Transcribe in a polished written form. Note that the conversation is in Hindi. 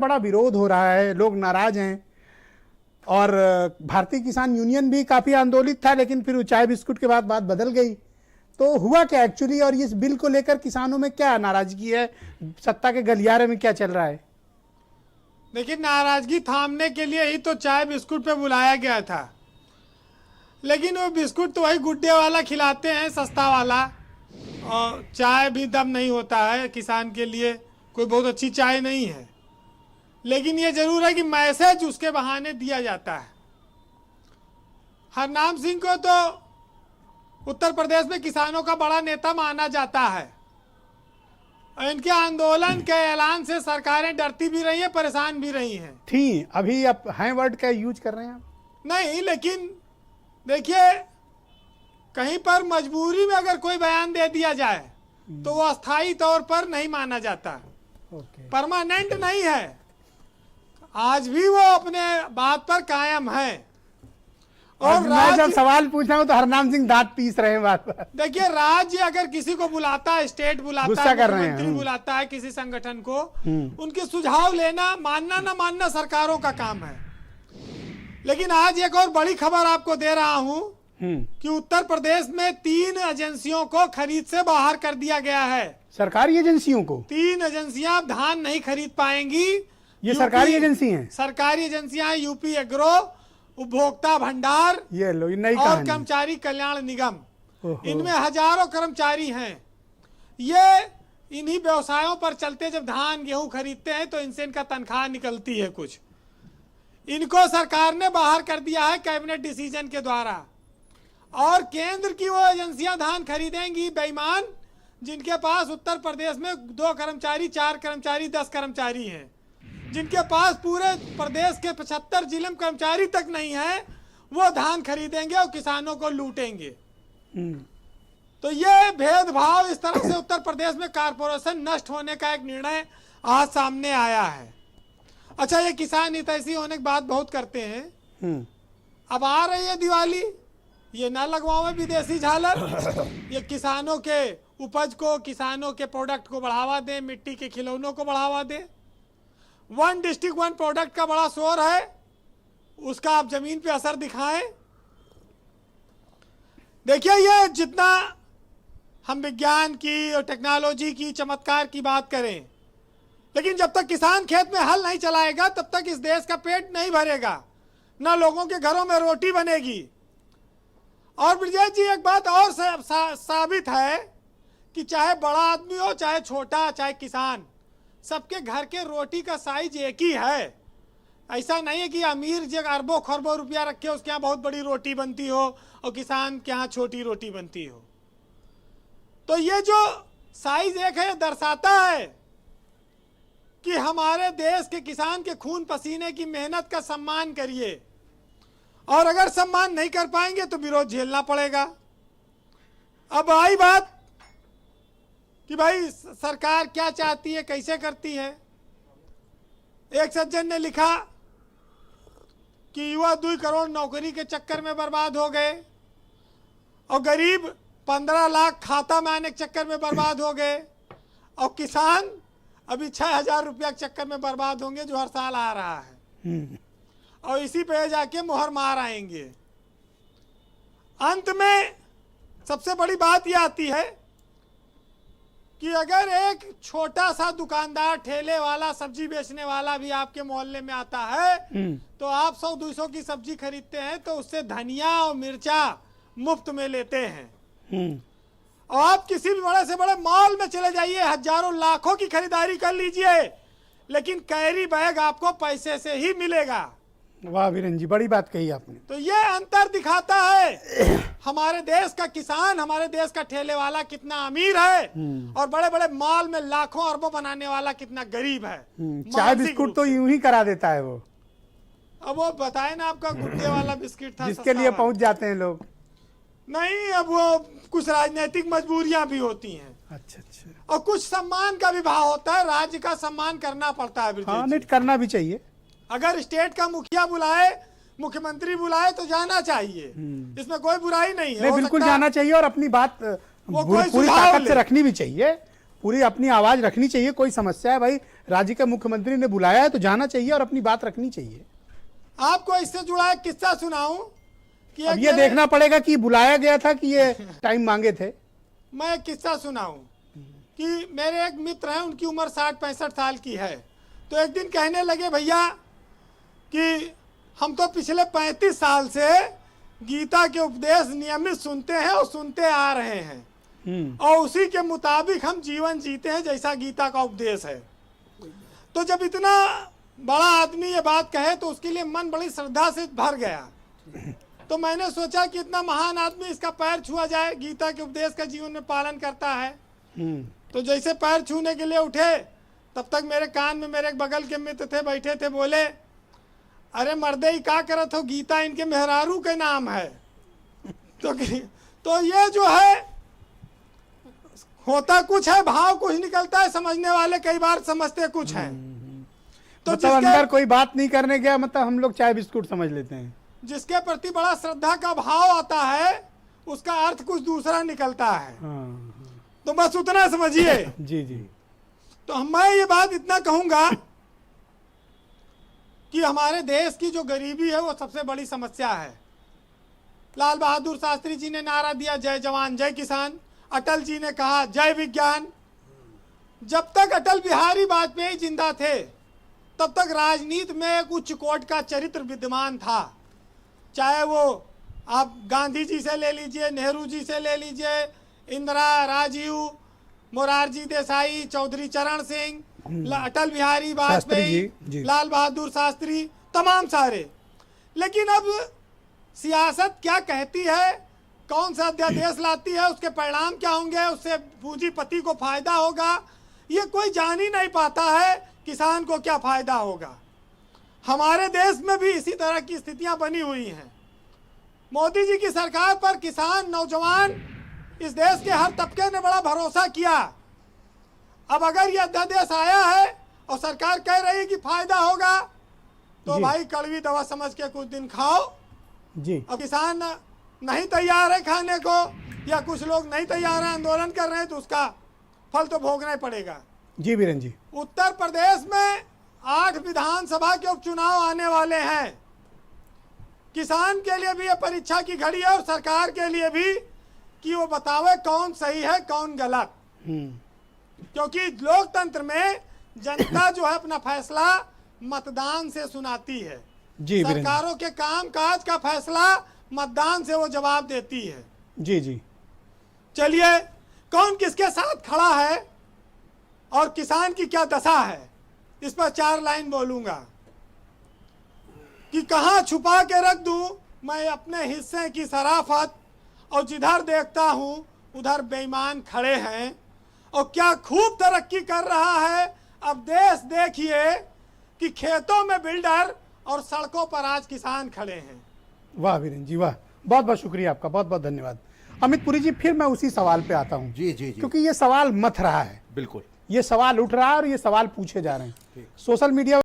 बड़ा विरोध हो रहा है, लोग नाराज हैं और भारतीय किसान यूनियन भी काफी आंदोलित था, लेकिन फिर चाय बिस्कुट के बाद बात बदल गई। तो हुआ क्या एक्चुअली, और इस बिल को लेकर किसानों में क्या नाराजगी है, सत्ता के गलियारे में क्या चल रहा है? देखिए, नाराजगी थामने के लिए ही तो चाय बिस्कुट पे बुलाया गया था, लेकिन वो बिस्कुट तो वही गुड्डे वाला खिलाते हैं, सस्ता वाला, और चाय भी दम नहीं होता है। किसान के लिए कोई बहुत अच्छी चाय नहीं है, लेकिन ये जरूर है कि मैसेज उसके बहाने दिया जाता है। हरनाम सिंह को तो उत्तर प्रदेश में किसानों का बड़ा नेता माना जाता है, और इनके आंदोलन के ऐलान से सरकारें डरती भी रही हैं, परेशान भी रही हैं। थी, अभी आप हैं वर्ड का यूज कर रहे हैं आप? नहीं, लेकिन देखिए, कहीं पर मजबूरी में अगर कोई बयान दे दिया जाए तो वो अस्थायी तौर पर नहीं माना जाता, परमानेंट नहीं है। आज भी वो अपने बात पर कायम है। और मैं जब सवाल पूछ रहा हूं तो हरनाम सिंह दांत पीस रहे हैं बात पर। देखिए, राज्य अगर किसी को बुलाता है, स्टेट बुलाता है, मुख्यमंत्री बुलाता है किसी संगठन को, उनके सुझाव लेना, मानना ना मानना सरकारों का काम है। लेकिन आज एक और बड़ी खबर आपको दे रहा हूं कि उत्तर प्रदेश में 3 एजेंसियों को खरीद से बाहर कर दिया गया है। सरकारी एजेंसियों को? 3 एजेंसियां धान नहीं खरीद पाएंगी। ये सरकारी एजेंसी हैं? सरकारी एजेंसियां, यूपी एग्रो, उपभोक्ता भंडार, ये लो नई और कर्मचारी कल्याण निगम। इनमें हजारों कर्मचारी हैं। ये इन्हीं व्यवसायों पर चलते जब धान गेहूं खरीदते हैं तो इनसे इनका तनख्वाह निकलती है कुछ। इनको सरकार ने बाहर कर दिया है कैबिनेट डिसीजन के द्वारा। और केंद्र की वो एजेंसियां धान खरीदेंगी बेईमान, जिनके पास उत्तर प्रदेश में 2 कर्मचारी, 4 कर्मचारी, 10 कर्मचारी हैं, जिनके पास पूरे प्रदेश के 75 जिले में कर्मचारी तक नहीं है, वो धान खरीदेंगे और किसानों को लूटेंगे। तो ये भेदभाव, इस तरह से उत्तर प्रदेश में कारपोरेशन नष्ट होने का एक निर्णय आज सामने आया है। अच्छा, ये किसान हितैषी होने की बात बहुत करते हैं। अब आ रही है दिवाली, ये ना लगवाओ विदेशी झालर। ये किसानों के उपज को, किसानों के प्रोडक्ट को बढ़ावा दे, मिट्टी के खिलौनों को बढ़ावा दे। 1 डिस्ट्रिक्ट 1 प्रोडक्ट का बड़ा शोर है, उसका आप जमीन पे असर दिखाएं। देखिए, ये जितना हम विज्ञान की और टेक्नोलॉजी की, चमत्कार की बात करें, लेकिन जब तक किसान खेत में हल नहीं चलाएगा तब तक इस देश का पेट नहीं भरेगा, ना लोगों के घरों में रोटी बनेगी। और ब्रजेश जी, एक बात और साबित है कि चाहे बड़ा आदमी हो, चाहे छोटा, चाहे किसान, सबके घर के रोटी का साइज एक ही है। ऐसा नहीं है कि अमीर जो अरबों खरबों रुपया रखे उसके यहाँ बहुत बड़ी रोटी बनती हो और किसान के यहाँ छोटी रोटी बनती हो। तो ये जो साइज एक है, दर्शाता है कि हमारे देश के किसान के खून पसीने की मेहनत का सम्मान करिए, और अगर सम्मान नहीं कर पाएंगे तो विरोध झेलना पड़ेगा। अब आई बात कि भाई सरकार क्या चाहती है, कैसे करती है। एक सज्जन ने लिखा कि युवा 2 करोड़ नौकरी के चक्कर में बर्बाद हो गए, और गरीब 15 लाख खाता में आने के चक्कर में बर्बाद हो गए, और किसान अभी 6,000 रुपया के चक्कर में बर्बाद होंगे, जो हर साल आ रहा है, और इसी पे जाके मुहर मार आएंगे। अंत में सबसे बड़ी बात यह आती है कि अगर एक छोटा सा दुकानदार, ठेले वाला, सब्जी बेचने वाला भी आपके मोहल्ले में आता है, तो आप 100-200 की सब्जी खरीदते हैं तो उससे धनिया और मिर्चा मुफ्त में लेते हैं। और आप किसी भी बड़े से बड़े मॉल में चले जाइए, हजारों लाखों की खरीदारी कर लीजिए, लेकिन कैरी बैग आपको पैसे से ही मिलेगा। वाह वीरेन जी, बड़ी बात कही आपने। तो ये अंतर दिखाता है हमारे देश का किसान, हमारे देश का ठेले वाला कितना अमीर है, और बड़े बड़े मॉल में लाखों अरबों बनाने वाला कितना गरीब है। चाय बिस्कुट तो यूं ही करा देता है वो। अब वो बताए ना, आपका गुड्डे वाला बिस्किट था, जिसके लिए पहुंच जाते हैं लोग। नहीं, अब वो कुछ राजनीतिक मजबूरियां भी होती हैं। अच्छा, और कुछ सम्मान का भी भाव होता है, राज्य का सम्मान करना पड़ता है। हाँ, नहीं करना भी चाहिए। अगर स्टेट का मुखिया बुलाए, मुख्यमंत्री बुलाए तो जाना चाहिए, इसमें कोई बुराई नहीं है। नहीं, बिल्कुल जाना चाहिए, और अपनी बात पूरी ताकत से रखनी भी चाहिए। पूरी अपनी आवाज रखनी चाहिए। कोई समस्या है भाई, राज्य के मुख्यमंत्री ने बुलाया है तो जाना चाहिए और अपनी बात रखनी चाहिए। आपको इससे जुड़ा एक किस्सा सुनाऊं कि अब ये देखना पड़ेगा कि बुलाया गया था कि ये टाइम मांगे थे। मैं एक किस्सा सुनाऊं कि मेरे एक मित्र हैं, उनकी उम्र 60-65 साल की है। तो एक दिन कहने लगे, भैया कि हम तो पिछले 35 साल से गीता के उपदेश नियमित सुनते हैं और सुनते आ रहे हैं और उसी के मुताबिक हम जीवन जीते हैं जैसा गीता का उपदेश है। तो जब इतना बड़ा आदमी ये बात कहे तो उसके लिए मन बड़ी श्रद्धा से भर गया। तो मैंने सोचा कि इतना महान आदमी, इसका पैर छुआ जाए, गीता के उपदेश का जीवन में पालन करता है। तो जैसे पैर छूने के लिए उठे तब तक मेरे कान में मेरे एक बगल के मित्र थे, बैठे थे, बोले, अरे मर्दे ही का करत हो, गीता इनके मेहरारू के नाम है। तो ये जो है होता कुछ है, भाव कुछ निकलता है, समझने वाले कई बार समझते कुछ हैं। तो मतलब अंदर कोई बात नहीं करने गया, मतलब हम लोग चाय बिस्कुट समझ लेते हैं। जिसके प्रति बड़ा श्रद्धा का भाव आता है उसका अर्थ कुछ दूसरा निकलता है। तो बस उतना समझिए। जी जी। तो मैं ये बात इतना कहूंगा कि हमारे देश की जो गरीबी है वो सबसे बड़ी समस्या है। लाल बहादुर शास्त्री जी ने नारा दिया, जय जवान जय किसान। अटल जी ने कहा, जय विज्ञान। जब तक अटल बिहारी वाजपेयी जिंदा थे तब तक राजनीति में एक उच्च कोट का चरित्र विद्यमान था। चाहे वो आप गांधी जी से ले लीजिए, नेहरू जी से ले लीजिए, इंदिरा, राजीव, मोरारजी देसाई, चौधरी चरण सिंह, अटल बिहारी वाजपेयी, लाल बहादुर शास्त्री, तमाम सारे। लेकिन अब सियासत क्या कहती है, कौन सा अध्यादेश लाती है, उसके परिणाम क्या होंगे, उससे पूंजीपति को फायदा होगा, ये कोई जान ही नहीं पाता है किसान को क्या फायदा होगा। हमारे देश में भी इसी तरह की स्थितियां बनी हुई हैं। मोदी जी की सरकार पर किसान, नौजवान, इस देश के हर तबके ने बड़ा भरोसा किया। अब अगर ये अध्यादेश आया है और सरकार कह रही है कि फायदा होगा तो भाई कड़वी दवा समझ के कुछ दिन खाओ जी। अब किसान नहीं तैयार है खाने को या कुछ लोग नहीं तैयार है, आंदोलन कर रहे हैं, तो उसका फल तो भोगना ही पड़ेगा। जी बीरेन जी। उत्तर प्रदेश में 8 विधानसभा के उपचुनाव आने वाले हैं। किसान के लिए भी ये परीक्षा की घड़ी है और सरकार के लिए भी कि वो बतावे कौन सही है कौन गलत। क्योंकि लोकतंत्र में जनता जो है अपना फैसला मतदान से सुनाती है। जी, सरकारों के काम काज का फैसला मतदान से वो जवाब देती है। जी जी। चलिए, कौन किसके साथ खड़ा है और किसान की क्या दशा है, इस पर 4 लाइन बोलूंगा कि कहाँ छुपा के रख दूं मैं अपने हिस्से की शराफत, और जिधर देखता हूं उधर बेईमान खड़े हैं, और क्या खूब तरक्की कर रहा है अब देश देखिए कि खेतों में बिल्डर और सड़कों पर आज किसान खड़े हैं। वाह वीरेन जी वाह, बहुत बहुत शुक्रिया आपका, बहुत बहुत धन्यवाद। अमित पुरी जी, फिर मैं उसी सवाल पे आता हूँ। जी जी जी। क्योंकि ये सवाल मथ रहा है, बिल्कुल ये सवाल उठ रहा है और ये सवाल पूछे जा रहे हैं सोशल मीडिया